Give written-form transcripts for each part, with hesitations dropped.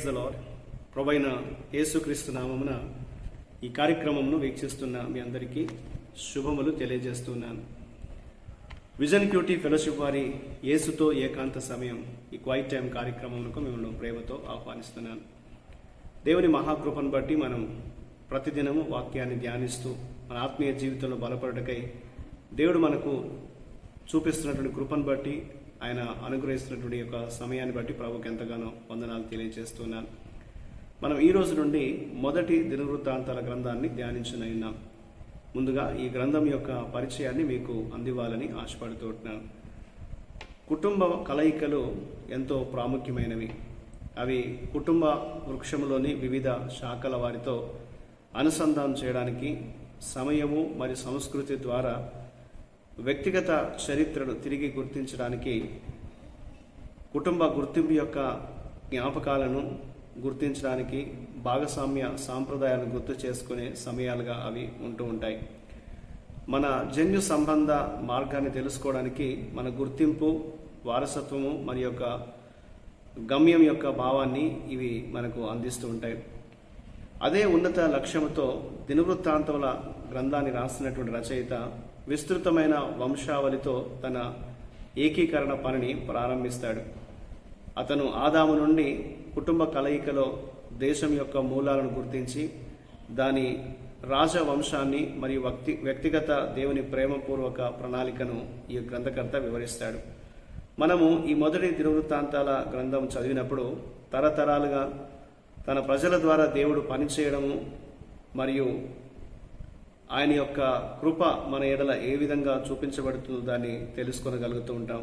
Praise the lord. ప్రభువైన యేసుక్రీస్తు నామమున ఈ కార్యక్రమంను వీక్షిస్తున్న మీ అందరికీ శుభములు తెలియజేస్తున్నాను. విజన్ క్యూటీ ఫెలోషిప్ వారి యేసుతో ఏకాంత సమయం ఈ క్వైట్ టైం కార్యక్రమంలో మిమ్మల్ని ప్రేమతో ఆహ్వానిస్తున్నాను. దేవుని మహాకృపను బట్టి మనం ప్రతిదినము వాక్యాన్ని ధ్యానిస్తూ మన ఆత్మీయ జీవితంలో బలపడటకై దేవుడు మనకు చూపిస్తున్నటువంటి కృపను బట్టి, ఆయన అనుగ్రహిస్తున్నటువంటి యొక్క సమయాన్ని బట్టి ప్రభుకి ఎంతగానో వందనాలు తెలియజేస్తున్నాను. మనం ఈ రోజు నుండి మొదటి దినవృత్తాంతాల గ్రంథాన్ని ధ్యానించనున్నాం. ముందుగా ఈ గ్రంథం యొక్క పరిచయాన్ని మీకు అందివ్వాలని ఆశపడుతున్నాను. కుటుంబ కలయికలు ఎంతో ప్రాముఖ్యమైనవి. అవి కుటుంబ వృక్షములోని వివిధ శాఖల వారితో అనుసంధానం చేయడానికి, సమయము మరియు సంస్కృతి ద్వారా వ్యక్తిగత చరిత్రను తిరిగి గుర్తించడానికి, కుటుంబ గుర్తింపు యొక్క జ్ఞాపకాలను గుర్తించడానికి, భాగస్వామ్య సాంప్రదాయాలను గుర్తు చేసుకునే సమయాలుగా అవి ఉంటూ ఉంటాయి. మన జన్యు సంబంధ మార్గాన్ని తెలుసుకోవడానికి మన గుర్తింపు, వారసత్వము మరియు యొక్క గమ్యం యొక్క భావాన్ని ఇవి మనకు అందిస్తూ ఉంటాయి. అదే ఉన్నత లక్ష్యంతో దినవృత్తాంతముల గ్రంథాన్ని రాసినటువంటి రచయిత విస్తృతమైన వంశావళితో తన ఏకీకరణ పనిని ప్రారంభిస్తాడు. అతను ఆదాము నుండి కుటుంబ కలయికలో దేశం యొక్క మూలాలను గుర్తించి దాని రాజవంశాన్ని మరియు వ్యక్తిగత దేవుని ప్రేమపూర్వక ప్రణాళికను ఈ గ్రంథకర్త వివరిస్తాడు. మనము ఈ మొదటి దినవృత్తాంతాల గ్రంథం చదివినప్పుడు తరతరాలుగా తన ప్రజల ద్వారా దేవుడు పనిచేయడము మరియు ఆయన యొక్క కృప మన ఎడల ఏ విధంగా చూపించబడుతుందో దాన్ని తెలుసుకొనగలుగుతూ ఉంటాం.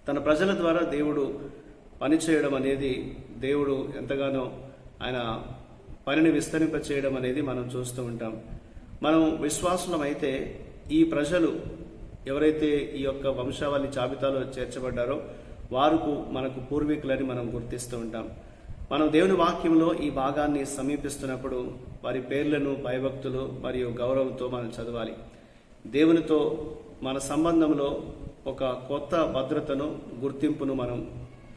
తన ప్రజల ద్వారా దేవుడు పనిచేయడం అనేది, దేవుడు ఎంతగానో ఆయన పనిని విస్తరింపచేయడం అనేది మనం చూస్తూ ఉంటాం. మనం విశ్వాసులమైతే ఈ ప్రజలు ఎవరైతే ఈ యొక్క వంశావళి జాబితాలో చేర్చబడ్డారో వారు మనకు పూర్వీకులని మనం గుర్తిస్తూ ఉంటాం. మనం దేవుని వాక్యంలో ఈ భాగాన్ని సమీపిస్తున్నప్పుడు వారి పేర్లను భయభక్తులు మరియు గౌరవంతో మనం చదవాలి. దేవునితో మన సంబంధంలో ఒక కొత్త భద్రతను, గుర్తింపును మనం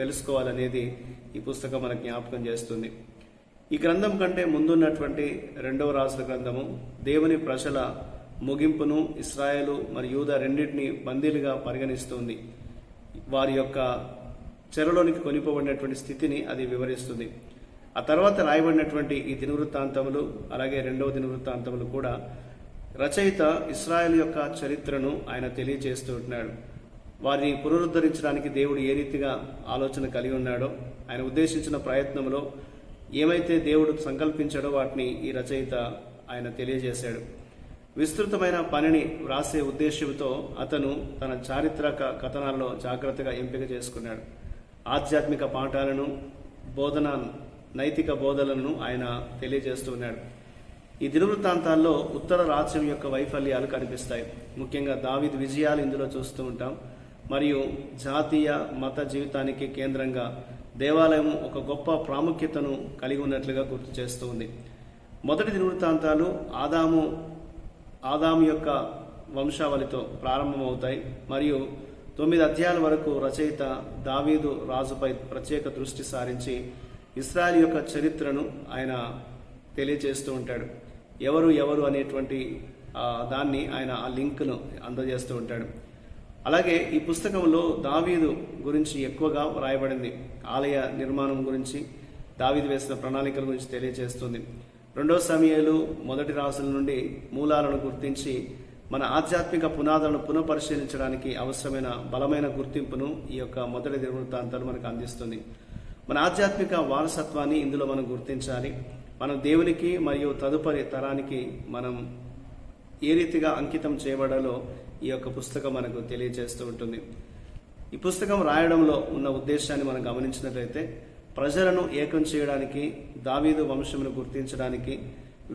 తెలుసుకోవాలనేది ఈ పుస్తకం మనకు జ్ఞాపకం చేస్తుంది. ఈ గ్రంథం కంటే ముందున్నటువంటి రెండవ రాజుల గ్రంథము దేవుని ప్రజల ముగింపును, ఇశ్రాయేలు మరియు యూదా రెండింటినీ బందీలుగా పరిగణిస్తుంది. వారి యొక్క చెరలోనికి కొనిపోబడినటువంటి స్థితిని అది వివరిస్తుంది. ఆ తర్వాత రాయబడినటువంటి ఈ దినవృత్తాంతములు, అలాగే రెండవ దినవృత్తాంతములు కూడా రచయిత ఇశ్రాయేలు యొక్క చరిత్రను ఆయన తెలియజేస్తూ ఉంటున్నాడు. వారిని పునరుద్ధరించడానికి దేవుడు ఏ రీతిగా ఆలోచన కలిగి ఉన్నాడో, ఆయన ఉద్దేశించిన ప్రయత్నంలో ఏమైతే దేవుడు సంకల్పించాడో వాటిని ఈ రచయిత ఆయన తెలియజేశాడు. విస్తృతమైన పనిని వ్రాసే ఉద్దేశంతో అతను తన చారిత్రక కథనాల్లో జాగ్రత్తగా ఎంపిక చేసుకున్నాడు. ఆధ్యాత్మిక పాఠాలను, నైతిక బోధనలను ఆయన తెలియజేస్తూ ఉన్నాడు. ఈ దినవృత్తాంతాల్లో ఉత్తర రాజ్యం యొక్క వైఫల్యాలు కనిపిస్తాయి. ముఖ్యంగా దావీదు విజయాలు ఇందులో చూస్తూ ఉంటాం. మరియు జాతీయ మత జీవితానికి కేంద్రంగా దేవాలయం ఒక గొప్ప ప్రాముఖ్యతను కలిగి ఉన్నట్లుగా గుర్తు చేస్తూ ఉంది. మొదటి దినవృత్తాంతాలు ఆదాము యొక్క వంశావళితో ప్రారంభమవుతాయి మరియు 9 అధ్యాయాల వరకు రచయిత దావీదు రాజుపై ప్రత్యేక దృష్టి సారించి ఇశ్రాయేలు యొక్క చరిత్రను ఆయన తెలియజేస్తూ ఉంటాడు. ఎవరు అనేటువంటి దాన్ని ఆయన ఆ లింక్ను అందజేస్తూ ఉంటాడు. అలాగే ఈ పుస్తకంలో దావీదు గురించి ఎక్కువగా వ్రాయబడింది. ఆలయ నిర్మాణం గురించి, దావీదు వేసిన ప్రణాళికల గురించి తెలియజేస్తుంది. 2 సమూయేలు, మొదటి రాజుల నుండి మూలాలను గుర్తించి మన ఆధ్యాత్మిక పునాదులను పునఃపరిశీలించడానికి అవసరమైన బలమైన గుర్తింపును ఈ యొక్క మొదటి దినవృత్తాంతాలు మనకు అందిస్తుంది. మన ఆధ్యాత్మిక వారసత్వాన్ని ఇందులో మనం గుర్తించాలి. మనం దేవునికి మరియు తదుపరి తరానికి మనం ఏ రీతిగా అంకితం చేయబడాలో ఈ యొక్క పుస్తకం మనకు తెలియజేస్తూ ఉంటుంది. ఈ పుస్తకం రాయడంలో ఉన్న ఉద్దేశాన్ని మనం గమనించినట్లయితే ప్రజలను ఏకం చేయడానికి, దావీదు వంశమును గుర్తించడానికి,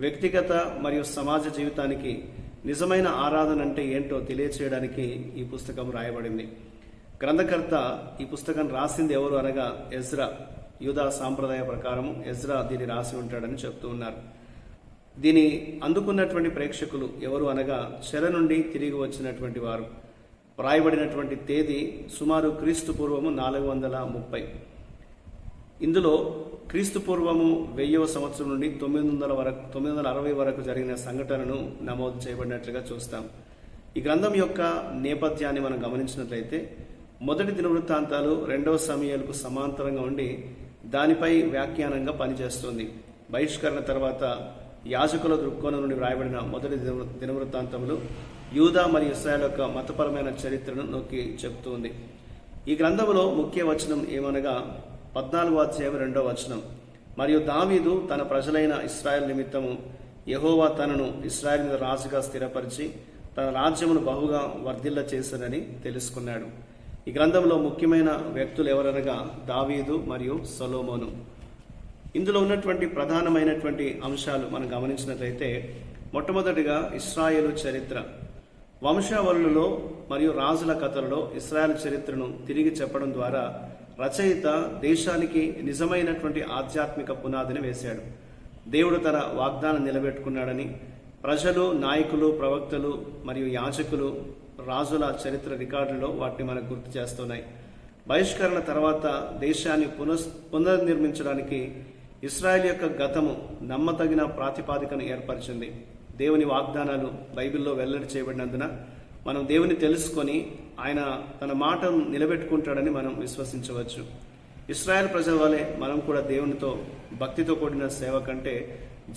వ్యక్తిగత మరియు సమాజ జీవితానికి నిజమైన ఆరాధన అంటే ఏంటో తెలియచేయడానికి ఈ పుస్తకం రాయబడింది. గ్రంథకర్త ఈ పుస్తకం రాసింది ఎవరు అనగా ఎజ్రా. యూదా సాంప్రదాయ ప్రకారం ఎజ్రా దీన్ని రాసి ఉంటాడని చెప్తూ ఉన్నారు. దీన్ని అందుకున్నటువంటి ప్రేక్షకులు ఎవరు అనగా చెర నుండి తిరిగి వచ్చినటువంటి వారు. రాయబడినటువంటి తేదీ సుమారు క్రీస్తు పూర్వము 430. ఇందులో క్రీస్తు పూర్వము 1000వ సంవత్సరం నుండి 960 వరకు జరిగిన సంఘటనను నమోదు చేయబడినట్లుగా చూస్తాం. ఈ గ్రంథం యొక్క నేపథ్యాన్ని మనం గమనించినట్లయితే మొదటి దినవృత్తాంతాలు 2వ సమూయేలుకు సమాంతరంగా ఉండి దానిపై వ్యాఖ్యానంగా పనిచేస్తుంది. బహిష్కరణ తర్వాత యాజకుల దృక్కోణం నుండి వ్రాయబడిన మొదటి దినవృత్తాంతములు యూదా మరియు ఇశ్రాయేలు యొక్క మతపరమైన చరిత్రను నొక్కి చెబుతుంది. ఈ గ్రంథంలో ముఖ్య వచనం ఏమనగా 14వ అధ్యాయం 2వ వచనం, మరియు దావీదు తన ప్రజలైన ఇశ్రాయేలు నిమిత్తము యెహోవా తనను ఇశ్రాయేలు మీద రాజుగా స్థిరపరిచి తన రాజ్యమును బహుగా వర్ధిల్ల చేశానని తెలుసుకున్నాడు. ఈ గ్రంథంలో ముఖ్యమైన వ్యక్తులు ఎవరనగా దావీదు మరియు సొలొమోను. ఇందులో ఉన్నటువంటి ప్రధానమైనటువంటి అంశాలు మనం గమనించినట్లయితే మొట్టమొదటిగా ఇశ్రాయేలు చరిత్ర. వంశావళులలో మరియు రాజుల కథలలో ఇశ్రాయేలు చరిత్రను తిరిగి చెప్పడం ద్వారా రచయిత దేశానికి నిజమైనటువంటి ఆధ్యాత్మిక పునాదిని వేశాడు. దేవుడు తన వాగ్దానం నిలబెట్టుకున్నాడని ప్రజలు, నాయకులు, ప్రవక్తలు మరియు యాజకులు రాజుల చరిత్ర రికార్డులలో వాటిని మనకు గుర్తు చేస్తున్నాయి. బహిష్కరణ తర్వాత దేశాన్ని పునర్నిర్మించడానికి ఇశ్రాయేల్ యొక్క గతము నమ్మతగిన ప్రాతిపాదికను ఏర్పరిచింది. దేవుని వాగ్దానాలు బైబిల్లో వెల్లడి చేయబడినందున మనం దేవుని తెలుసుకొని ఆయన తన మాటను నిలబెట్టుకుంటాడని మనం విశ్వసించవచ్చు. ఇశ్రాయేల్ ప్రజల వలె మనం కూడా దేవునితో భక్తితో కూడిన సేవ కంటే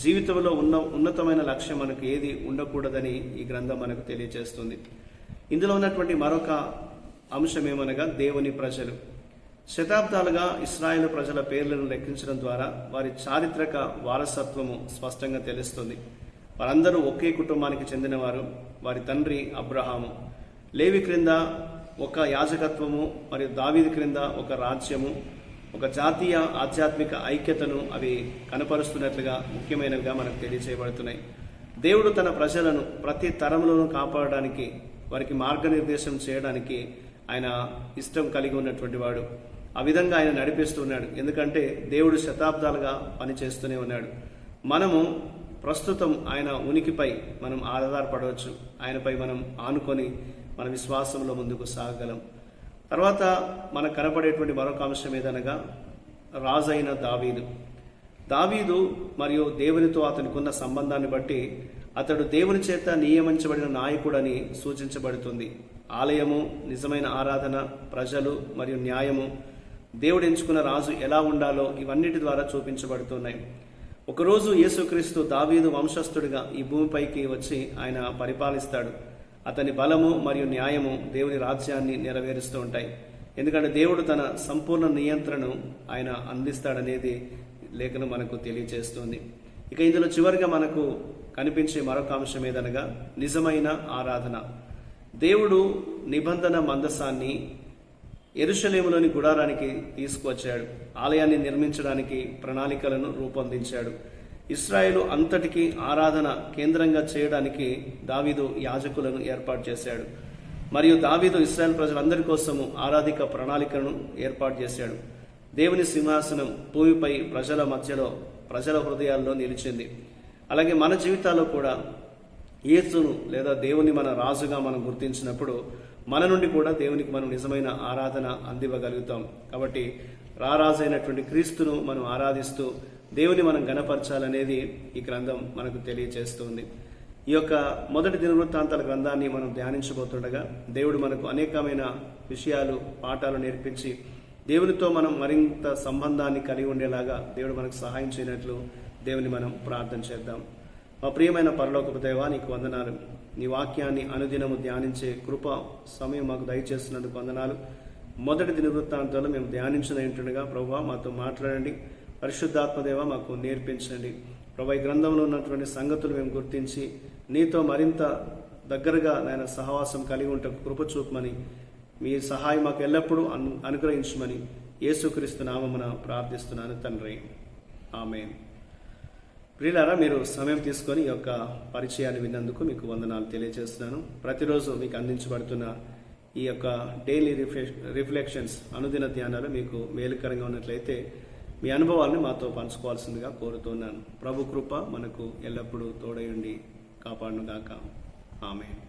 జీవితంలో ఉన్నతమైన లక్ష్యం మనకు ఏది ఉండకూడదని ఈ గ్రంథం మనకు తెలియజేస్తుంది. ఇందులో ఉన్నటువంటి మరొక అంశం ఏమనగా దేవుని ప్రజలు. శతాబ్దాలుగా ఇశ్రాయేలు ప్రజల పేర్లను లెక్కించడం ద్వారా వారి చారిత్రక వారసత్వము స్పష్టంగా తెలుస్తుంది. వారందరూ ఒకే కుటుంబానికి చెందినవారు. వారి తండ్రి అబ్రహాము. లేవి క్రింద ఒక యాజకత్వము మరియు దావీదు క్రింద ఒక రాజ్యము, ఒక జాతీయ ఆధ్యాత్మిక ఐక్యతను అవి కనపరుస్తున్నట్లుగా ముఖ్యమైనవిగా మనకు తెలియజేయబడుతున్నాయి. దేవుడు తన ప్రజలను ప్రతి తరంలోనూ కాపాడడానికి, వారికి మార్గనిర్దేశం చేయడానికి ఆయన ఇష్టం కలిగి ఉన్నటువంటి వాడు. ఆ విధంగా ఆయన నడిపిస్తున్నాడు. ఎందుకంటే దేవుడు శతాబ్దాలుగా పనిచేస్తూనే ఉన్నాడు. మనము ప్రస్తుతం ఆయన ఉనికిపై మనం ఆధారపడవచ్చు. ఆయనపై మనం ఆనుకొని మన విశ్వాసంలో ముందుకు సాగగలం. తర్వాత మనకు కనపడేటువంటి మరొక అంశం ఏదనగా రాజైన దావీదు మరియు దేవునితో అతనికి ఉన్న సంబంధాన్ని బట్టి అతడు దేవుని చేత నియమించబడిన నాయకుడని సూచించబడుతుంది. ఆలయము, నిజమైన ఆరాధన, ప్రజలు మరియు న్యాయము, దేవుడు ఎంచుకున్న రాజు ఎలా ఉండాలో ఇవన్నిటి ద్వారా చూపించబడుతున్నాయి. ఒకరోజు యేసుక్రీస్తు దావీదు వంశస్థుడిగా ఈ భూమిపైకి వచ్చి ఆయన పరిపాలిస్తాడు. అతని బలము మరియు న్యాయము దేవుని రాజ్యాన్ని నెరవేరుస్తూ ఉంటాయి. ఎందుకంటే దేవుడు తన సంపూర్ణ నియంత్రణను ఆయన అందిస్తాడనేది లేఖనం మనకు తెలియజేస్తుంది. ఇక ఇందులో చివరిగా మనకు కనిపించే మరొక అంశం ఏదనగా నిజమైన ఆరాధన. దేవుడు నిబంధన మందసాన్ని యెరూషలేములోని గుడారానికి తీసుకువచ్చాడు. ఆలయాన్ని నిర్మించడానికి ప్రణాళికలను రూపొందించాడు. ఇశ్రాయేలు అంతటికీ ఆరాధన కేంద్రంగా చేయడానికి దావీదు యాజకులను ఏర్పాటు చేశాడు. మరియు దావీదు ఇశ్రాయేల్ ప్రజలందరి కోసము ఆరాధిక ప్రణాళికలను ఏర్పాటు చేశాడు. దేవుని సింహాసనం భూమిపై ప్రజల మధ్యలో, ప్రజల హృదయాల్లో నిలిచింది. అలాగే మన జీవితాల్లో కూడా యేసును లేదా దేవుని మన రాజుగా మనం గుర్తించినప్పుడు మన నుండి కూడా దేవునికి మనం నిజమైన ఆరాధన అందివ్వగలుగుతాం. కాబట్టి రారాజైనటువంటి క్రీస్తును మనం ఆరాధిస్తూ దేవుని మనం గణపరచాలనేది ఈ గ్రంథం మనకు తెలియజేస్తుంది. ఈ యొక్క మొదటి దినవృత్తాంతాల గ్రంథాన్ని మనం ధ్యానించబోతుండగా దేవుడు మనకు అనేకమైన విషయాలు, పాఠాలు నేర్పించి దేవునితో మనం మరింత సంబంధాన్ని కలిగి ఉండేలాగా దేవుడు మనకు సహాయం చేయనట్లు దేవుని మనం ప్రార్థన చేద్దాం. మా ప్రియమైన పరలోకపు దేవా, నీకు వందనాలు. నీ వాక్యాన్ని అనుదినము ధ్యానించే కృప సమయం మాకు దయచేస్తున్నందుకు వందనాలు. మొదటి దినవృత్తాంతాలు మేము ధ్యానించదైంటుండగా ప్రభువా మాతో మాట్లాడండి. పరిశుద్ధాత్మదేవ మాకు నేర్పించండి. ప్రభు, ఈ గ్రంథంలో ఉన్నటువంటి సంగతులు మేము గుర్తించి నీతో మరింత దగ్గరగా నాయన సహవాసం కలిగి ఉంటే కృప చూపమని, మీ సహాయం మాకు ఎల్లప్పుడూ అనుగ్రహించమని యేసుక్రీస్తు నామమున ప్రార్థిస్తున్నాను తండ్రి. ఆమేన్. ప్రియులారా, మీరు సమయం తీసుకొని ఈ యొక్క పరిచయాన్ని విన్నందుకు మీకు వందనాలు తెలియజేస్తున్నాను. ప్రతిరోజు మీకు అందించబడుతున్న ఈ యొక్క డైలీ రిఫ్లెక్షన్స్, అనుదిన ధ్యానాలు మీకు మేలుకరంగా ఉన్నట్లయితే మీ అనుభవాలను మాతో పంచుకోవాల్సిందిగా కోరుతున్నాను. ప్రభు కృప మనకు ఎల్లప్పుడూ తోడయుండి కాపాడునుగాక. ఆమేన్.